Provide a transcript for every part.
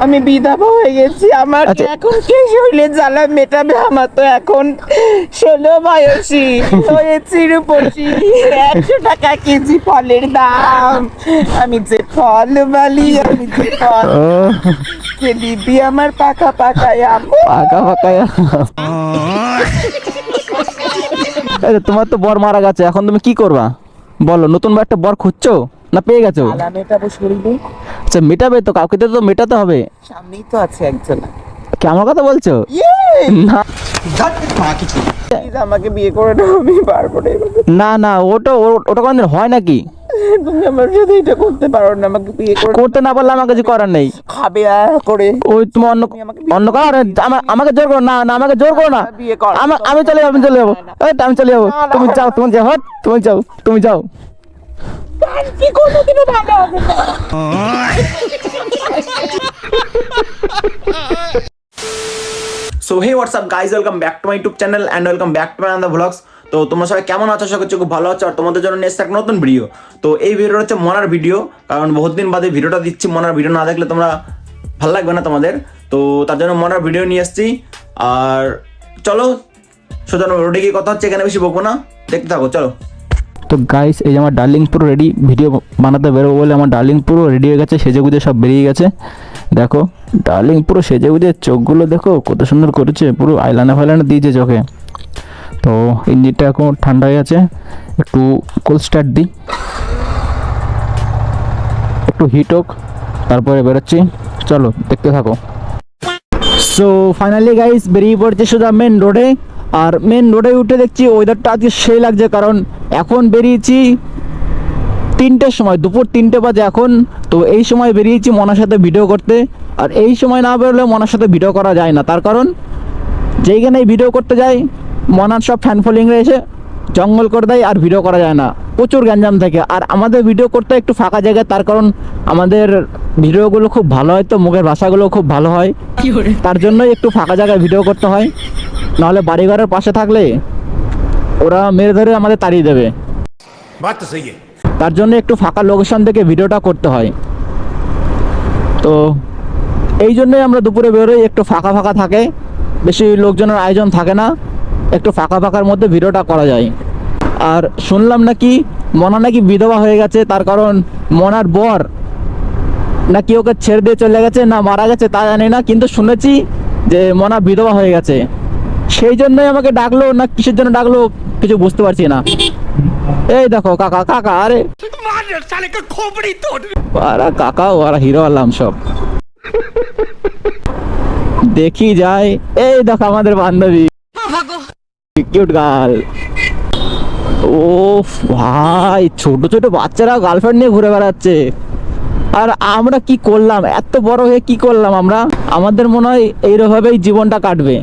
আমি বিধবা হয়ে গেছি, আমার এখন কে শরীরের জ্বালা মেটাবে? আমার তো এখন 16 বয়সী হয়েছি, রূপসী, 100 টাকা কেজি ফলের দাম। আমি যে ফল বালি, আমি যে ফল দিদি আমার পাকা পাকায় তোমার তো বর মারা গেছে, এখন তুমি কি করবা বলো? নতুন একটা বর খুঁজছো না পেয়ে গেছো? মেটাবো শরীরে। আচ্ছা মেটাবে তো, কাউকে তো মেটাতে হবে। সামনেই তো আছে একজন। কি আমার কথা বলছো? না আমাকে বিয়ে করে দাও, আমি পারবো না। না ওটা ওটা কোনদিন হয় নাকি? তুমি আমার সাথে এটা করতে পারো না, আমাকে বিয়ে করতে না পারলে আমার কিছু করার নেই। খাবে করে ওই তুমি অন্য কারো আমাকে জোর করো না, আমাকে জোর করো না। আমি চলে যাবো, আমি চলে যাবো। তুমি যাও, তুমি যাও। কি কোনোদিনও ভালো হবে না। So hey WhatsApp guys, welcome back to my YouTube channel and welcome back to my another vlogs. তো তোমরা সবাই কেমন আছো? আশা করছি খুব ভালো আছো। আর তোমাদের জন্য নিয়ে এসেছে একটা নতুন ভিডিও। তো এই ভিডিওটা হচ্ছে মনার ভিডিও, কারণ বহুত দিন বাদে ভিডিওটা দিচ্ছি। মনার ভিডিও না দেখলে তোমরা ভালো লাগবে না তোমাদের, তো তার জন্য মনার ভিডিও নিয়ে এসেছি। আর চলো সোজা রোডে গিয়ে কথা হচ্ছে, এখানে বেশি বকবো না, দেখতে থাকো চলো। তো গাইস এই যে আমার ডার্লিং পুরো রেডি, ভিডিও বানাতে বেরোবো বলে আমার ডার্লিং পুরো রেডি হয়ে গেছে, সেজে গুজে সব বেরিয়ে গেছে। দেখো ডার্লিং পুরো সেজে গুজে, চোখগুলো দেখো কত সুন্দর করেছে, পুরো আইলাইনার দিয়েছে চোখে। তো ইঞ্জিনটা এখন ঠান্ডা হয়ে আছে, একটু কোল্ড স্টার্ট দিই, একটু হিট হোক, তারপরে বেরোচ্ছি। চলো দেখতে থাকো। সো ফাইনালি গাইস বেরিয়ে পড়ছে সোজা মেন রোডে। আর মেন রোডে উঠে দেখছি ওয়েদারটা আজকে সেই লাগছে, কারণ এখন বেরিয়েছি 3টের সময়, দুপুর 3টে বাজে এখন। তো এই সময় বেরিয়েছি মনার সাথে ভিডিও করতে। আর এই সময় না বেরোলে মনার সাথে ভিডিও করা যায় না, তার কারণ যেইখানে ভিডিও করতে যাই মনার সব ফ্যান ফলোয়িংরা এসে জঙ্গল করে দেয় আর ভিডিও করা যায় না, প্রচুর গ্যাঞ্জাম থাকে। আর আমাদের ভিডিও করতে একটু ফাঁকা জায়গায়, তার কারণ আমাদের ভিডিওগুলো খুব ভালো হয়, তো মুখের ভাষাগুলো খুব ভালো হয়, তার জন্যই একটু ফাঁকা জায়গায় ভিডিও করতে হয়। নাহলে বাড়িঘরের পাশে থাকলে ওরা মেরে ধরে আমাদের তাড়িয়ে দেবে, তার জন্য একটু ফাঁকা লোকেশন থেকে ভিডিওটা করতে হয়। তো এই জন্যই আমরা দুপুরে বেরোই, একটু ফাঁকা ফাঁকা থাকে, বেশি লোকজনের আয়োজন থাকে না, একটু ফাঁকা ফাঁকার মধ্যে ভিডিওটা করা যায়। আর শুনলাম নাকি মনা নাকি বিধবা হয়ে গেছে, তার কারণ মনার বর নাকি ওকে ছেড়ে দিয়ে চলে গেছে, না মারা গেছে তা জানি না, কিন্তু শুনেছি যে মনা বিধবা হয়ে গেছে। সেই জন্যই আমাকে ডাকলো, না কিসের জন্য ডাকলো কিছু বুঝতে পারছি না। এই দেখো কাকা আরে কাকা ওরা হিরো আলাম সব দেখি যায়। এই দেখো আমাদের বান্ধবী, কিউট গার্ল। ও ভাই, ছোট ছোট বাচ্চারা গার্লফ্রেন্ড নিয়ে ঘুরে বেড়াচ্ছে। আর আমরা কি করলাম, এত বড় হয়ে কি করলাম আমরা? আমাদের মনে হয় এইভাবেই জীবনটা কাটবে।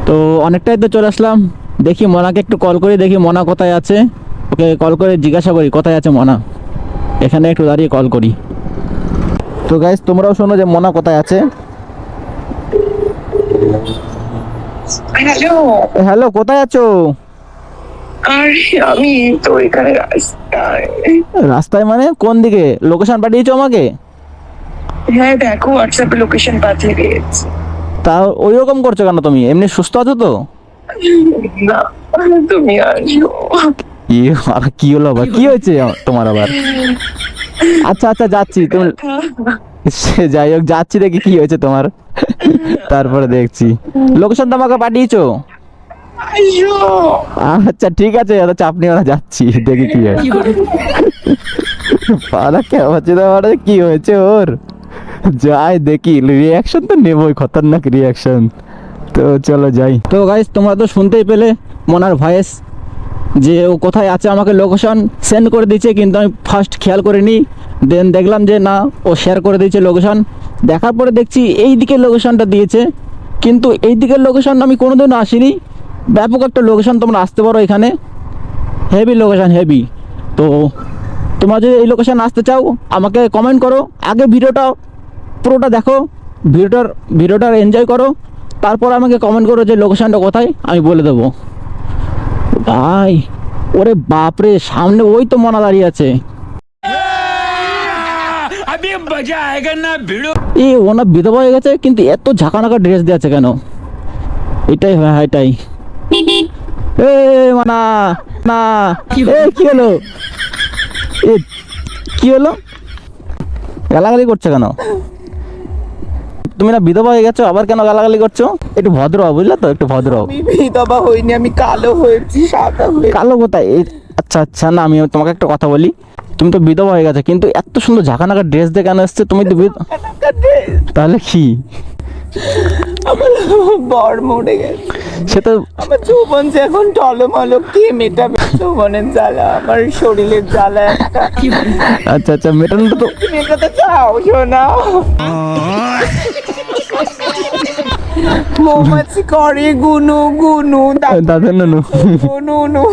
তো অনেকটাই তো চলে আসলাম, দেখি মনাকে একটু কল করি, দেখি মনা কোথায় আছে। ওকে কল করে জিজ্ঞাসা করি কোথায় আছে মনা, এখানে একটু দাঁড়িয়ে কল করি। তো গাইস তোমরাও শোনো যে মনা কোথায় আছে। হ্যালো কোথায় আছো? আরে আমি তো এখানে রাস্তায় মানে কোন দিকে? লোকেশন পাঠিয়েছো আমাকে? হ্যাঁ দেখো হোয়াটসঅ্যাপে লোকেশন পাঠিয়ে দিয়েছি। তা ওই রকম করছো কেন তুমি? এমনি সুস্থ আছো তো? না তুমি আসো। কি হলো আবার, কি হয়েছে তোমার আবার? আচ্ছা যাচ্ছি, তুমি যাই হোক যাচ্ছি, দেখি কি হয়েছে তোমার, তারপরে দেখছি। লোকেশনটা আমাকে পাঠিয়েছো? আচ্ছা ঠিক আছে, এত চাপ নিয়ে ওরা যাচ্ছি, দেখি কি হয়। পাড়া কেমন হচ্ছে তোমার, কি হয়েছে ওর? যাই দেখি, রিয়াকশন তো নেবই, খতরনাক রিয়াকশন। তো চলো যাই। তো গাইস তোমরা তো শুনতেই পেলে মনার ভয়েস, যে ও কোথায় আছে আমাকে লোকেশন সেন্ড করে দিয়েছে, কিন্তু আমি ফার্স্ট খেয়াল করিনি। দেন দেখলাম যে না, ও শেয়ার করে দিয়েছে লোকেশন। দেখার পরে দেখছি এই দিকের লোকেশনটা দিয়েছে, কিন্তু এই দিকের লোকেশন আমি কোনোদিনও আসিনি। ব্যাপক একটা লোকেশন, তোমরা আসতে পারো এখানে, হেভি লোকেশন হেভি। তো তোমরা যদি এই লোকেশন আসতে চাও আমাকে কমেন্ট করো, আগে ভিডিওটা পুরোটা দেখো, ভিডিওটার এনজয় করো, তারপর আমাকে কমেন্ট করো যে লোকেশনটা কোথায়, আমি বলে দেবো। ভাই ওরে বাপরে, সামনে ওই তো মনা দাঁড়িয়ে আছে। अभी मजा आएगा ना भिड़ो। এই ওনা বিধবা হয়ে গেছে কিন্তু এত ঝাঁকানাকা ড্রেস দিয়েছে কেন? এটাই হ্যাঁ এটাই। এ মানা না এ কি হলো? এ কি হলো? গালাগালি করছো কেন? তুমি না বিধবা হয়ে গেছো আবার কেন গালাগালি করছো? একটু ভদ্র হও, বুঝলে তো, একটু ভদ্র হও। আমি বিধবা হইনি, আমি কালো হয়েছি, সাদা হয়েছি। কালো কোথায়? আচ্ছা আচ্ছা, না আমি তোমাকে একটা কথা বলি, তুমি তো বিধবা হয়ে গেছে কিন্তু এত সুন্দর ঝাঁকানাকা ড্রেস দিয়ে কেন এসছে? তুমি তো তাহলে কি? আমার বর মরে গেছে, সে তো আমার যৌবন যে এখন টলমলো, কে মেটাবে যৌবনের জ্বালা, আমার শরীরের জ্বালা একটা। আচ্ছা আচ্ছা, মেটানোটা তো তুমি মেটাতে চাও? শোনা, মৌমাছি করে গুনু গুনু, দাদা নুনু। গুনু।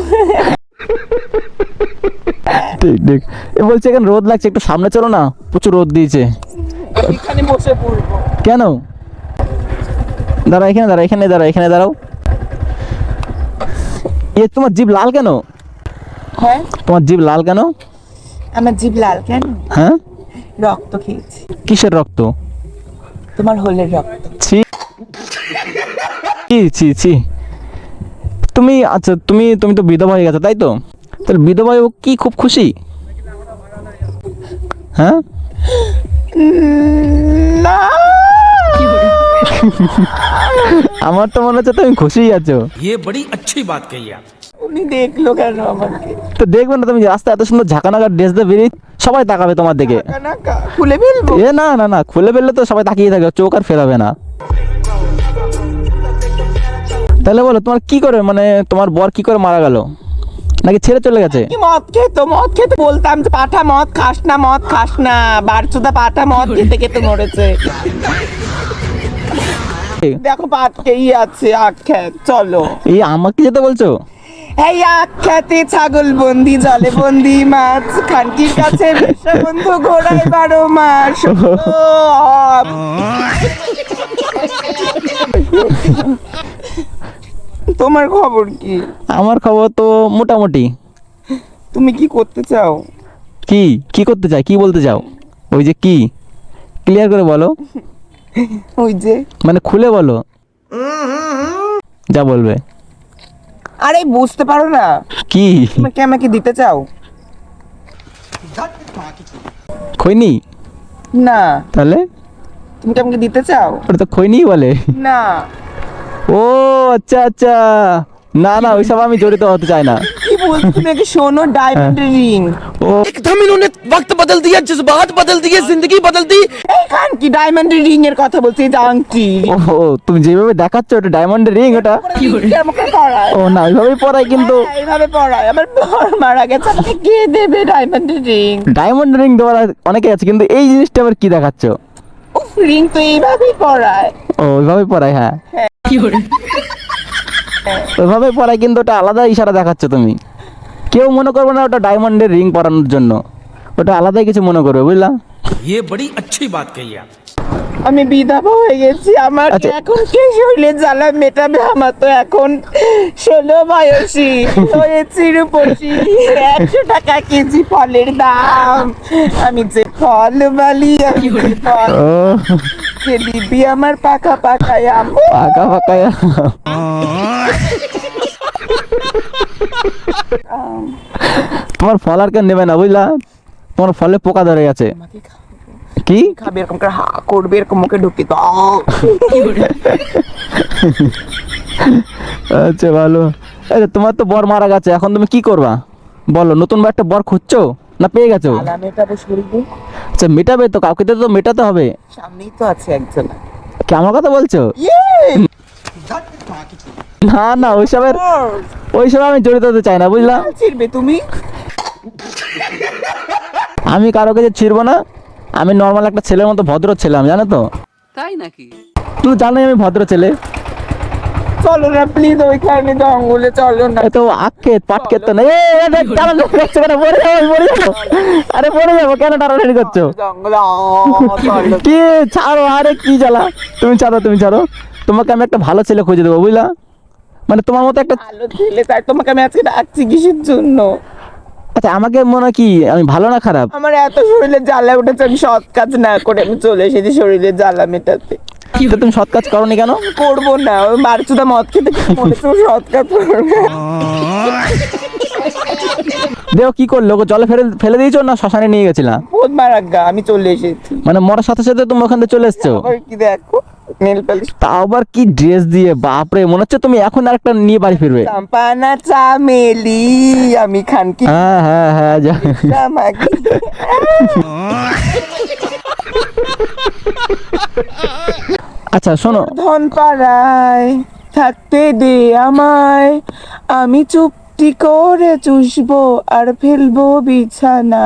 ঠিক ঠিক। এ বলছে এখানে রোদ লাগছে, একটু সামনে চলো না, প্রচুর রোদ দিয়েছে। এখানে বসে পড়বো। কেন? দাঁড়াও এখানে, দাঁড়াও এখানে, দাঁড়াও এখানে দাঁড়াও। এ তোমার জিভ লাল কেন? হ্যাঁ, তোমার জিভ লাল কেন? আমার জিভ লাল কেন? হ্যাঁ, রক্ত খেয়েছি, কিসের রক্ত? তোমার হোলের রক্ত। ছি ছি ছি ছি। তুমি আচ্ছা তুমি তুমি তো বিধবা হয়ে গেছো তাই তো? তাহলে বিধবা হয়ে ও কি খুব খুশি? হ্যাঁ, না, আমার তো মনে হচ্ছে তুমি খুশিই আছো। ये बड़ी अच्छी बात कही आप। উনি দেখলো কেন আমাকে? তো দেখবে না, তুমি রাস্তায় এত সুন্দর ঝাঁকানাকা ড্রেস দিয়ে বেরিয়ে সবাই তাকাবে তোমার দিকে। খুলে ফেলবো? এ না না না, খুলে ফেললে তো সবাই তাকিয়ে থাকবে, চোখ আর ফেরাবে না। তাহলে বলো তোমার কি করে, মানে তোমার বর কি করে মারা গেল, নাকি ছেড়ে চলে গেছে? কি মদ খেতে বলতাম যে পাঠা মদ খাস না, মদ খাস না, বারচুদা পাঠা মদ খেতে খেতে মরেছে। দেখো পাটকেই আছে আখ্যাত, চলো। এই আমাকে যেতে বলছো? এই আখ্যাতে ছাগল বন্দি, জলে বন্দি মাছ, খানকির কাছে বন্ধু ঘোড়ায় 12 মাস। তোমার খবর কি? আমার খবর তো মোটামুটি। তুমি কি করতে চাও? কি কি করতে চাই, কি বলতে চাও? ওই যে কি, ক্লিয়ার করে বলো, ওই যে, মানে খুলে বলো, যা বলবে। আরে বুঝতে পারো না? কি? তুমি কি আমাকে দিতে চাও? খৈনি? না। তাহলে তুমি কি আমাকে দিতে চাও? ওটা তো খৈনি বলে। না। ও আচ্ছা আচ্ছা, না না ওইসব আমি জড়িত হতে চাই না। কি বলছো তুমি? আগে শোনো, ডায়মন্ড রিং। ও एकदम इन्होंने वक्त बदल दिया, जज्बात बदल दिए, जिंदगी बदल दी। এইখান কি ডায়মন্ড রিং এর কথা বলছি, এই যে আংটি। ও তুমি যেভাবে দেখাচ্ছ ওটা ডায়মন্ডের রিং, ওটা আমাকে পড়ায়। ও না ওইভাবেই পরাই কিন্তু। হ্যাঁ, এইভাবে পড়ায়। আমার বর মারা গেছে, আমাকে কে দেবে ডায়মন্ড রিং? ডায়মন্ড রিং দেওয়ার অনেকে আছে কিন্তু এই জিনিসটা আবার কি দেখাচ্ছ? উফ, রিং তো এইভাবেই পড়ায়। ও ওইভাবেই পরাই, হ্যাঁ ওইভাবেই পরাই কিন্তু ওটা আলাদা ইশারা দেখাচ্ছ তুমি। কেউ মনে করবে না ওটা ডায়মন্ডের রিং পরানোর জন্য, ওটা আলাদাই কিছু মনে করবে, বুঝলা? ये बड़ी अच्छी बात कही आप। আমি বিধবা হয়ে গেছি, আমার আচ্ছা। এখন কে শরীরের জ্বালা মেটাবে? আমার তো এখন 16 বয়সী হয়েছি, রূপসী। 100 টাকা কেজি ফলের দাম। আমি যে ফল বালি, আমি যে ফল ও কে দিবি আমার পাকা পাকায় আম। পাকা পাকা। তোমার ফল আর কেন নেবে না, বুঝলা? তোমার ফলে পোকা ধরে গেছে। আমাকে খাবে, কি খাবে এরকম করে হা করবে, এরকম মুখে ঢুকি তো। আচ্ছা ভালো। আরে তোমার তো বর মারা গেছে, এখন তুমি কি করবা বলো? নতুন একটা বর খুঁজছো না পেয়ে গেছো? জ্বালা মেটাবো শরীরে। আচ্ছা মেটাবে তো, কাউকে তো মেটাতে হবে। সামনেই তো আছে একজন। কি আমার কথা বলছো? না না ওইসব আমি জড়িত হতে চাই না, বুঝলা? ছিড়বে তুমি? আমি কারো কাছে ছিড়বো না, আমি নর্মাল একটা ছেলের মতো ভদ্র ছেলে, আমি জানো তো। তাই নাকি? তুমি জানোই আমি ভদ্র ছেলে। চলো না প্লিজ, ওইখানে জঙ্গলে চলো না। এত আক্ষেত পাটকেত তো না। আরে পড়ে যাবো, কেন টানাটানি করছো? জঙ্গলে চলো। কি ছাড়ো, আরে কি জ্বালা। তুমি ছাড়ো, তুমি ছাড়ো, তোমাকে আমি একটা ভালো ছেলে খুঁজে দেবো, বুঝলা? মানে তোমার মতো একটা, ভালো ছেলে, তাই তোমাকে আমি আজকে ডাকছি কিসের জন্য? আচ্ছা আমাকে মনে হয় কি আমি ভালো না খারাপ? আমার এত শরীরে জ্বালা উঠেছে, আমি সৎ কাজ না করে আমি চলে এসেছি শরীরে জ্বালা মেটাতে। তো তুমি সৎ কাজ করনি কেন? করবো না, ওই মারচুদা মদ খেতে খেতে মনে হচ্ছে ও সৎ কাজ করবে। দেও কি করলো, ওকে জলে ফেলে ফেলে দিয়েছো না শ্মশানে নিয়ে গেছিলাম? বহুত মারাগ্গা, আমি চলে এসেছি। মানে মরার সাথে সাথে তুমি ওখান থেকে চলে এসছো? আবার কি দেখো, নেল পালিশ তাও আবার কি ড্রেস দিয়ে, বাপরে, মনে হচ্ছে তুমি এখন আরেকটা নিয়ে বাড়ি ফিরবে। চাম্পানা চামেলি, আমি খানকি হ্যাঁ হ্যাঁ হ্যাঁ জামাগি। আচ্ছা শোনো, ধন পাড়ায় থাকতে দে আমায়, আমি চুপটি করে চুষবো আর ফেলবো বিছানা।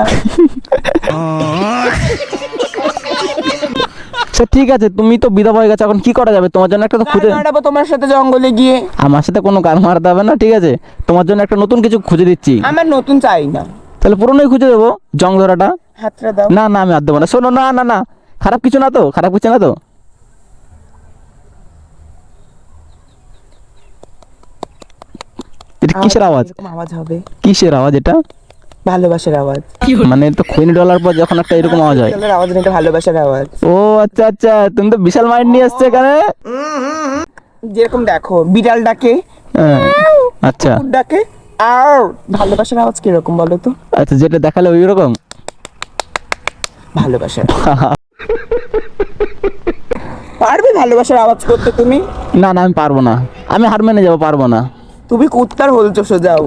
আচ্ছা ঠিক আছে, তুমি তো বিধবা হয়ে গেছো, এখন কি করা যাবে? তোমার জন্য একটা তো খুঁজে, মারাবো তোমার সাথে জঙ্গলে গিয়ে। আমার সাথে কোনো গান মারাতে হবে না, ঠিক আছে? তোমার জন্য একটা নতুন কিছু খুঁজে দিচ্ছি। আমার নতুন চাই না, তাহলে পুরনোই খুঁজে দেবো, জং ধরাটা। হাতটা দাও। না না আমি আর দেবো না, শোনো, না না না, খারাপ কিছু না তো, খারাপ কিছু না তো? এটা কিসের আওয়াজ? এরকম আওয়াজ হবে, কিসের আওয়াজ এটা? ভালোবাসার আওয়াজ। মানে তো খৈনি ডলার পর যখন একটা এরকম আওয়াজ হয়। আওয়াজ না, এটা ভালোবাসার আওয়াজ। ও আচ্ছা আচ্ছা, তুমি তো বিশাল মাইন্ড নিয়ে আসছো এখানে। যেরকম দেখো বিড়াল ডাকে, হ্যাঁ, আচ্ছা কুকুর ডাকে, আর ভালোবাসার আওয়াজ কিরকম বলো তো? আচ্ছা, যেটা দেখালে ওই রকম। ভালোবাসার পারবে ভালোবাসার আওয়াজ করতে তুমি? না না আমি পারবো না, আমি হার মেনে যাবো, পারবো না। তুমি কুত্তার হলচো সোজাও।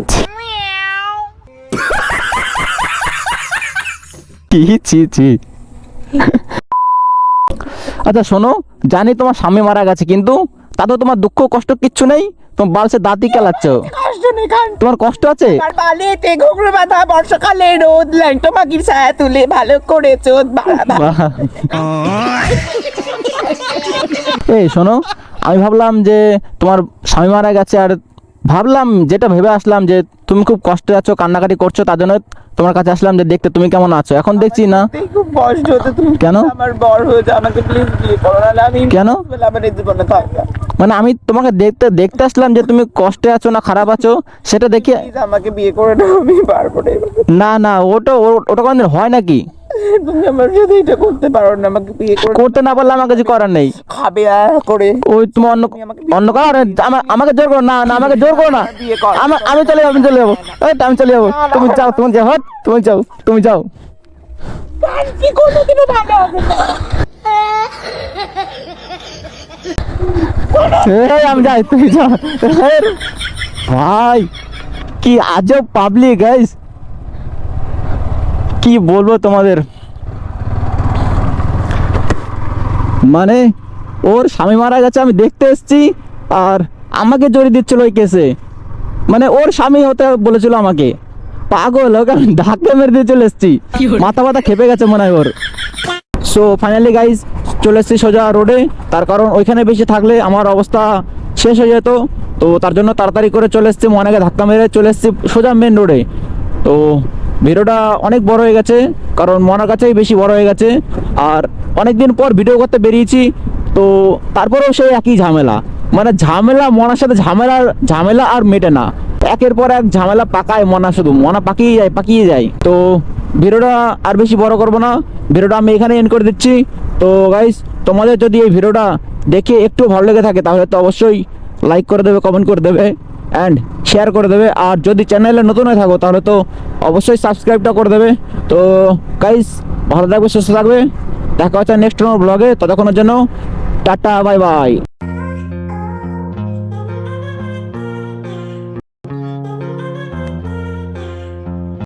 কি ছি ছি। আচ্ছা শোনো, জানি তোমার স্বামী মারা গেছে, কিন্তু তাতেও তোমার দুঃখ কষ্ট কিচ্ছু নেই, তোমার বালসে দাঁতই কেলাচ্ছ। কষ্ট নেই খান, তোমার কষ্ট আছে? আর বালিতে ঘুঘুর বাঁধা বর্ষাকালে রোদ ল্যাংটো মাগির ছায়া তুলে ভালো করে চোদ বাড়াবা। বাহ। এই শোনো, আমি ভাবলাম যে তোমার স্বামী মারা গেছে, আর ভাবলাম, যেটা ভেবে আসলাম যে তুমি খুব কষ্টে আছো, কান্নাকাটি করছো, তার জন্য তোমার কাছে আসলাম যে দেখতে তুমি কেমন আছো। এখন দেখছি না। এই খুব কষ্ট হতে, তুমি কেন? আমার বর হয়ে যাও, আমাকে প্লিজ বিয়ে করো, নাহলে আমি কেন? আমার এই জীবনে থাকবো। মানে আমি তোমাকে দেখতে দেখতে আসলাম যে তুমি কষ্টে আছো না খারাপ আছো, সেটা দেখে। প্লিজ আমাকে বিয়ে করে দাও, আমি পারবো না এভাবে। না না, ওটা কোনদিন হয় নাকি? তুমি আমার সাথে এটা করতে পারো না, আমাকে বিয়ে করে করতে না পারলে আমার কিছু করার নেই। খাবে করে। ওই তুমি অন্য অন্য কারো, আমাকে জোর করো না, না আমাকে জোর করো না। বিয়ে কর। আমি চলে যাবো, আমি চলে যাবো, আমি চলে যাবো। তুমি যাও, তুমি যাও, তুমি যাও, তুমি যাও। কি কোনোদিনও ভালো হবে না। এই, আমি যাই, তুমি যাও। এই, ভাই কি আজব পাবলিক গাইস, কি বলবো তোমাদের। মানে ওর স্বামী মারা গেছে, আমি দেখতে এসেছি, আর আমাকে জড়িয়ে দিচ্ছিল ওই কেসে। মানে ওর স্বামী হতে বলেছিল আমাকে, পাগল, ওকে আমি ধাক্কা মেরে দিয়ে চলে এসেছি, মাথা ব্যথা খেপে গেছে মনে হয় ওর। সো ফাইনালি গাইজ চলে এসেছি সোজা রোডে, তার কারণ ওইখানে বেশি থাকলে আমার অবস্থা শেষ হয়ে যেত। তো তার জন্য তাড়াতাড়ি করে চলে এসেছি, মনেকে ধাক্কা মেরে চলে এসেছি সোজা মেন রোডে। তো ভিডিওটা অনেক বড় হয়ে গেছে, কারণ মনের কাছেই বেশি বড় হয়ে গেছে, আর অনেক দিন পর ভিডিও করতে বেরিয়েছি। তো তারপরেও সেই একই ঝামেলা, মানে ঝামেলা, মনার সাথে ঝামেলা আর মেটে না, একের পর এক ঝামেলা পাকায় মনা, শুধু মনা পাকিয়ে যায়। তো ভিডিওটা আর বেশি বড় করব না, ভিডিওটা আমি এখানে এন্ড করে দিচ্ছি। তো গাইস, তোমাদের যদি এই ভিডিওটা দেখে একটু ভালো লেগে থাকে, তাহলে তো অবশ্যই লাইক করে দেবে, কমেন্ট করে দেবে, অ্যান্ড শেয়ার করে দেবে। আর যদি চ্যানেলে নতুন হয়ে থাকো, তাহলে তো অবশ্যই সাবস্ক্রাইবটা করে দেবে। তো গাইস, ভালো থাকবে, সুস্থ থাকবে, দেখা হচ্ছে নেক্সট ব্লগে। ততক্ষণের জন্য টাটা, বাই বাই।